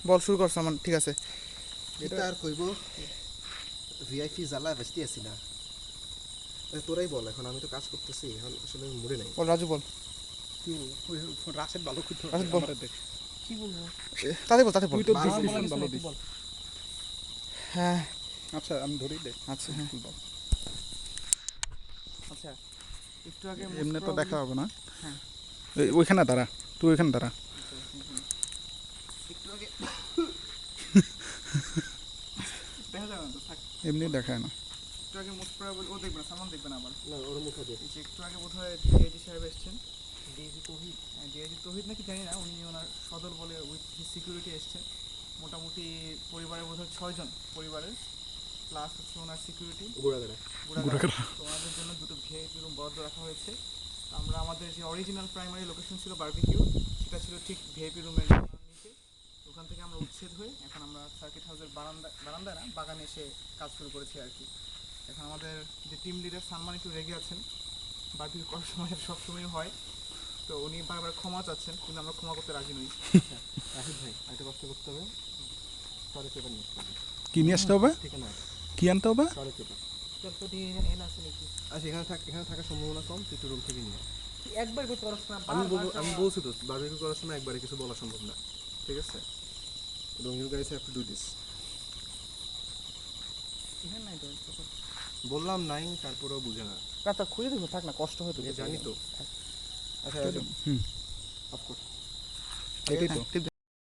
বল শুরু করছ আমার ঠিক আছে এটা আর কইব ভিআইপি জ্বালা বেস্তি আছি না তোরাই বল এখন আমি তো কাজ করতেছি এখন আসলে মুড়ে নাই বল রাজু বল কি বলবো রাশেদ ভালো করতে রাশেদ বল কি বলবো তাতে বল তাতে বল তুই তো ডিসিশন ভালো দিস হ্যাঁ আচ্ছা আমি ধরেই দে আচ্ছা হ্যাঁ বল আচ্ছা একটু আগে এমনি তো দেখা হবে না হ্যাঁ ওইখানে দাঁড়া তুই ওইখানে দাঁড়া একটু আগে দেখা যাবে না তো থাক এমনি দেখায় না একটু আগে মোস্ট প্রবাবল ও দেখবে না সালমান দেখবে না আবার না ওর মুখে দিয়ে এই যে একটু আগে বোধহয় ডিআইজি সাহেব এসেছেন ডিআইজি তৌহিদ নাকি জানি না উনি ওনার সদর বলে উইথ সিকিউরিটি এসছেন মোটামুটি পরিবারের বোধহয় 6 জন পরিবারের প্লাস হচ্ছে ওনার সিকিউরিটি ঘোরাঘোরা তো ওনাদের জন্য দুটো ভিআইপি রুম বরাদ্দ রাখা হয়েছে আমরা আমাদের যে অরিজিনাল প্রাইমারি লোকেশন ছিল বারবিকিউ সেটা ছিল ঠিক ভিআইপি রুমের নিচে ওখান থেকে আমরা উচ্ছেদ হয়ে এখন আমরা সার্কিট হাউসের বারান্দায় না বাগানে এসে কাজ শুরু করেছি আর কি এখন আমাদের যে টিম লিডার সালমান একটু রেগে আছেন বারবিকিউ করার সময় সবসময় হয় তো উনি বারবার ক্ষমা চাচ্ছেন কিন্তু আমরা ক্ষমা করতে রাজি নই রাহিদ ভাই একটা কষ্ট করতে হবে সরে পেপার নিয়ে আসতে হবে কি নিয়ে আসতে হবে ঠিক না কি আনতে হবে সরে পেপার তো এন আছে নাকি আচ্ছা এখানে থাকার সম্ভাবনা কম তুই একটু রুম থেকে নিয়ে একবার করতে পারছ না আমি বলছি তো বারবিকিউ করার সময় একবারে কিছু বলা সম্ভব না ঠিক আছে এবং you guys have to do this এখানে নাই তো বললাম নাই তারপরেও বুঝে না রাতা খুলে দেবো থাক না কষ্ট হয় তো জানি তো আচ্ছা হুম অফকোর্স এটাই তো ঠিক